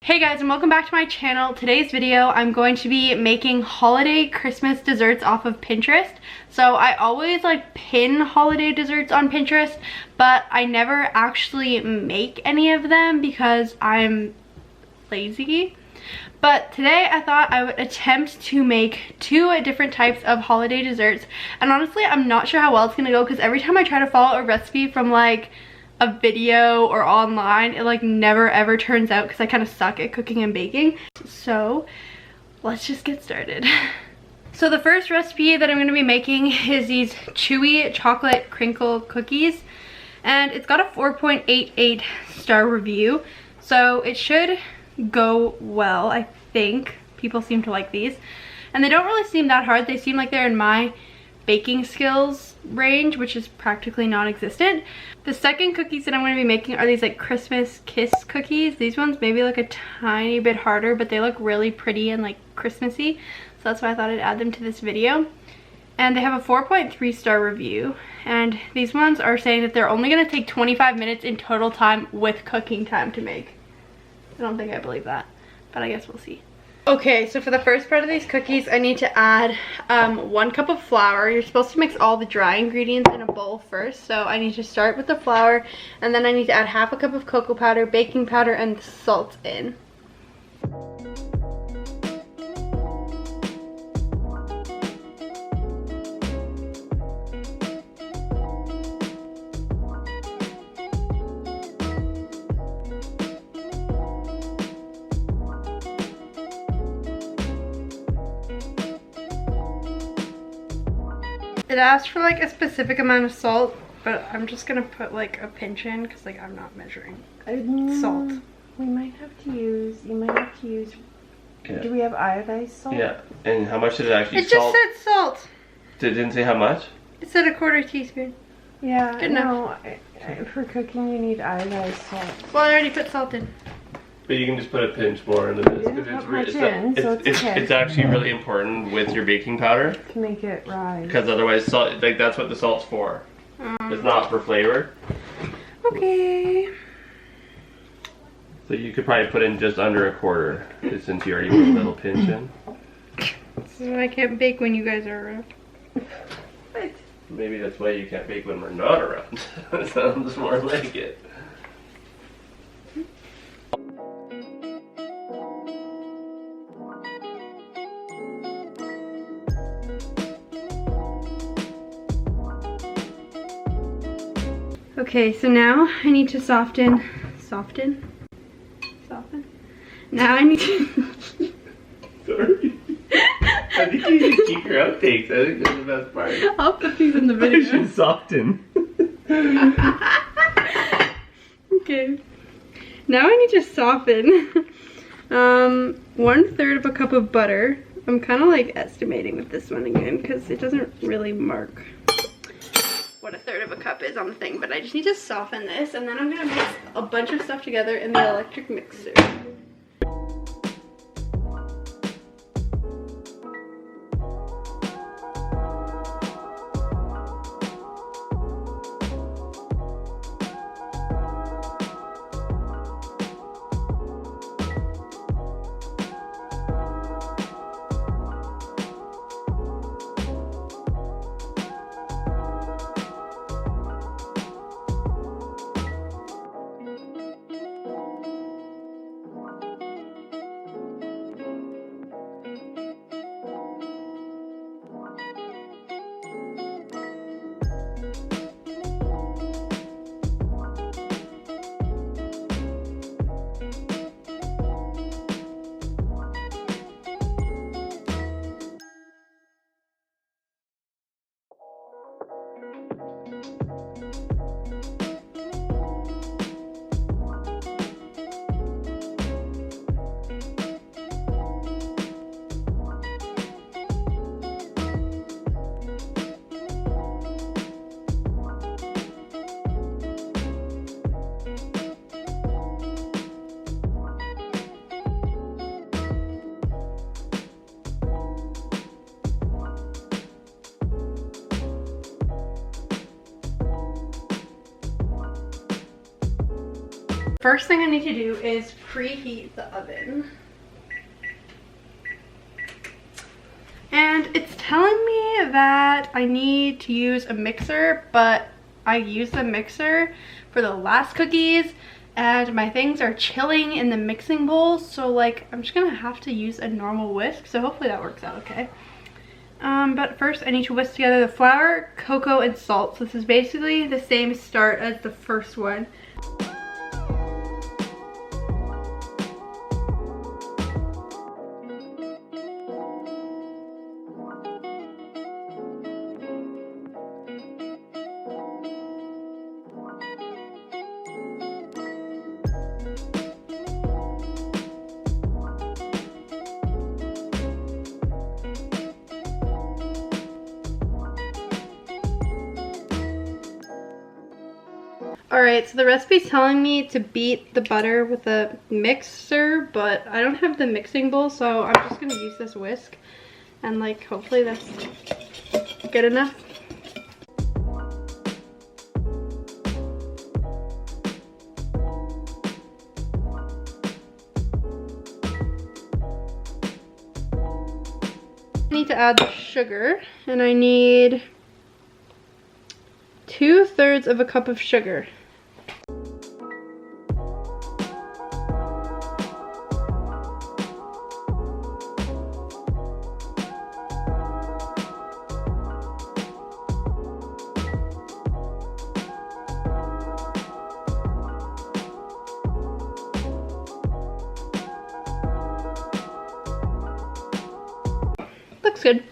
Hey guys, and welcome back to my channel. Today's video I'm going to be making holiday Christmas desserts off of Pinterest. So I always pin holiday desserts on Pinterest, but I never actually make any of them because I'm lazy. But today I thought I would attempt to make two different types of holiday desserts, and honestly I'm not sure how well it's gonna go because every time I try to follow a recipe from a video or online, it never ever turns out because I kind of suck at cooking and baking. So let's just get started. So the first recipe that I'm going to be making is these chewy chocolate crinkle cookies, and it's got a 4.88 star review, so it should go well. I think people seem to like these, and they don't really seem that hard. They seem like they're in my baking skills range, which is practically non-existent. The second cookies that I'm going to be making are these Christmas kiss cookies. These ones maybe look a tiny bit harder, but they look really pretty and Christmassy, so that's why I thought I'd add them to this video. And they have a 4.3 star review, and these ones are saying that they're only going to take 25 minutes in total time with cooking time to make. I don't think I believe that, but I guess we'll see. Okay, so for the first part of these cookies, I need to add 1 cup of flour. You're supposed to mix all the dry ingredients in a bowl first, so I need to start with the flour, and then I need to add half a cup of cocoa powder, baking powder, and salt in. It asked for a specific amount of salt, but I'm just gonna put a pinch in because I'm not measuring salt. We might have to use, you might have to use, do we have iodized salt? Yeah, and how much did it actually It just said salt. It didn't say how much? It said a 1/4 teaspoon. Yeah, good enough. No, for cooking you need iodized salt. Well, I already put salt in. But you can just put a pinch more into this because it's actually really important with your baking powder to make it rise. Because otherwise, salt, that's what the salt's for. It's not for flavor. Okay. So you could probably put in just under a 1/4 since you already put a little pinch in. So I can't bake when you guys are around. What? Maybe that's why you can't bake when we're not around. That sounds more like it. Okay, so now I need to soften. Now I need to... Sorry. I think you should keep your outtakes. I think that's the best part. I'll put these in the video. I should soften. Okay. Now I need to soften 1/3 of a cup of butter. I'm kind of estimating with this one again because it doesn't really mark what 1/3 of a cup is on the thing, but I just need to soften this, and then I'm gonna mix a bunch of stuff together in the electric mixer. First thing I need to do is preheat the oven. And it's telling me that I need to use a mixer, but I used the mixer for the last cookies and my things are chilling in the mixing bowl, so like I'm just gonna have to use a normal whisk, so hopefully that works out okay. But first I need to whisk together the flour, cocoa, and salt. So this is basically the same start as the first one. Alright, so the recipe's telling me to beat the butter with a mixer, but I don't have the mixing bowl, so I'm just going to use this whisk. And like, hopefully that's good enough. I need to add the sugar, and I need 2/3 of a cup of sugar. Looks good.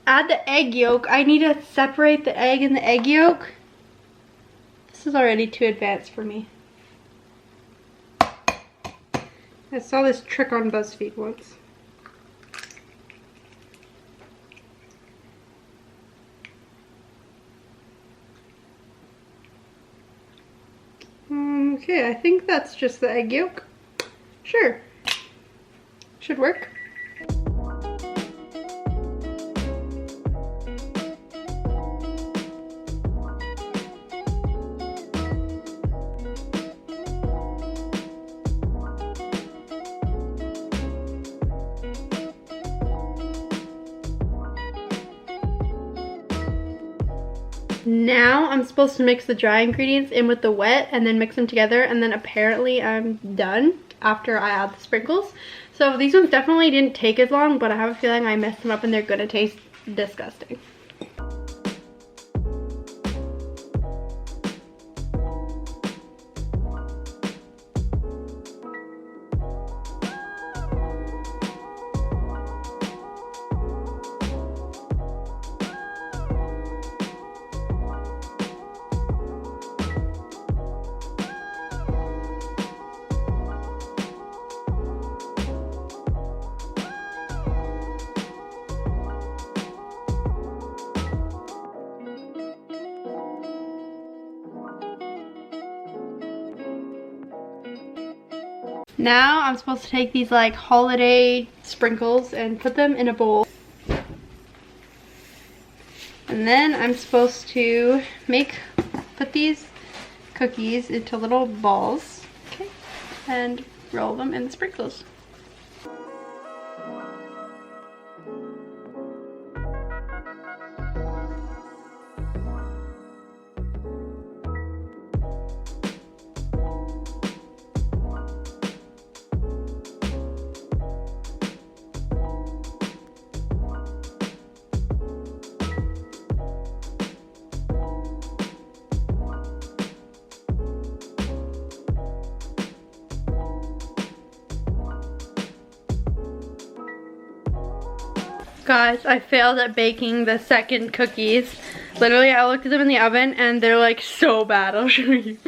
Add the egg yolk. I need to separate the egg and the egg yolk. This is already too advanced for me. I saw this trick on BuzzFeed once. Okay, I think that's just the egg yolk. Sure. Should work. Now I'm supposed to mix the dry ingredients in with the wet and then mix them together, and then apparently I'm done after I add the sprinkles. So these ones definitely didn't take as long, but I have a feeling I messed them up and they're gonna taste disgusting. Now I'm supposed to take these like holiday sprinkles and put them in a bowl. And then I'm supposed to put these cookies into little balls, okay, and roll them in the sprinkles. Guys, I failed at baking the second cookies. Literally, I looked at them in the oven and they're like so bad. I'll show you.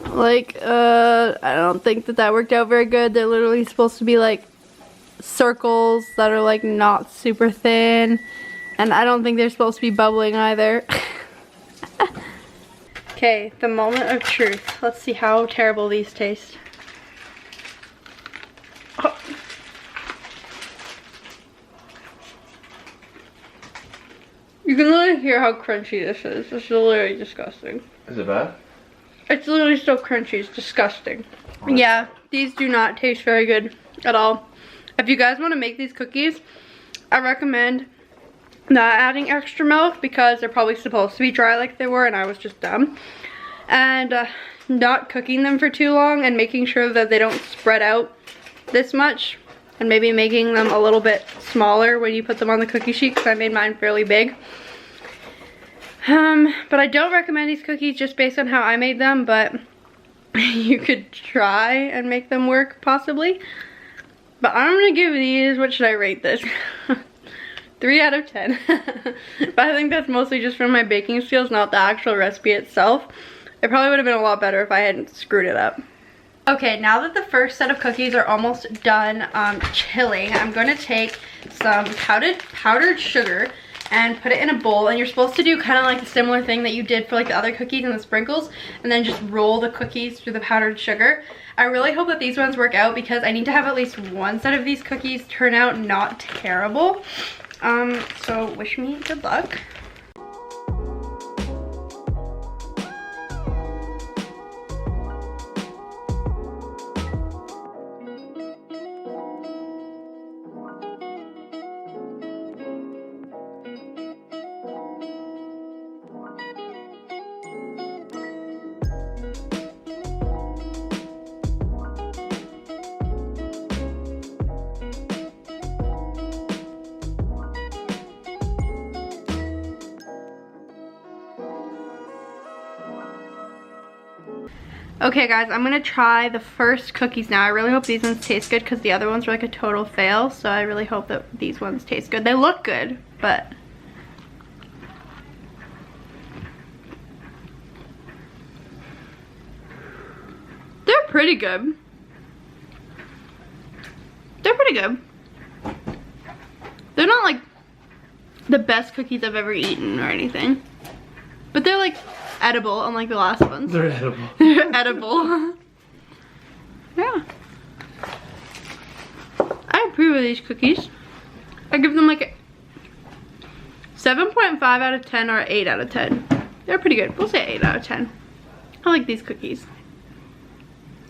Like, I don't think that worked out very good. They're literally supposed to be like circles that are like not super thin. And I don't think they're supposed to be bubbling either. Okay, the moment of truth. Let's see how terrible these taste. Oh. You can literally hear how crunchy this is. It's literally disgusting. Is it bad? It's literally so crunchy, it's disgusting. Yeah, these do not taste very good at all. If you guys want to make these cookies, I recommend not adding extra milk because they're probably supposed to be dry like they were and I was just dumb. And not cooking them for too long and making sure that they don't spread out this much. And maybe making them a little bit smaller when you put them on the cookie sheet because I made mine fairly big. But I don't recommend these cookies just based on how I made them, but you could try and make them work possibly. But I'm gonna give these, what should I rate this? 3 out of 10. But I think that's mostly just from my baking skills, not the actual recipe itself. It probably would have been a lot better if I hadn't screwed it up. Okay, now that the first set of cookies are almost done chilling, I'm going to take some powdered sugar and put it in a bowl. And you're supposed to do kind of like a similar thing that you did for like the other cookies and the sprinkles, and then just roll the cookies through the powdered sugar. I really hope that these ones work out because I need to have at least one set of these cookies turn out not terrible. So wish me good luck. Okay guys, I'm gonna try the first cookies now. I really hope these ones taste good because the other ones were like a total fail. So I really hope that these ones taste good. They look good, but... they're pretty good. They're pretty good. They're not like the best cookies I've ever eaten or anything. But they're like edible, unlike the last ones. They're edible. They're edible. Yeah. I approve of these cookies. I give them like a 7.5 out of 10 or 8 out of 10. They're pretty good. We'll say 8 out of 10. I like these cookies.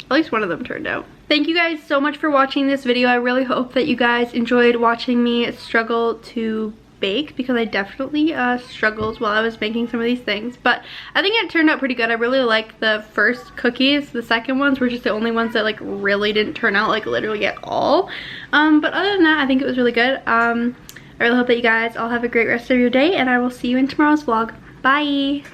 At least one of them turned out. Thank you guys so much for watching this video. I really hope that you guys enjoyed watching me struggle to bake because I definitely struggled while I was making some of these things, but I think it turned out pretty good. I really like the first cookies. The second ones were just the only ones that like really didn't turn out like literally at all, but other than that I think it was really good. I really hope that you guys all have a great rest of your day, and I will see you in tomorrow's vlog. Bye.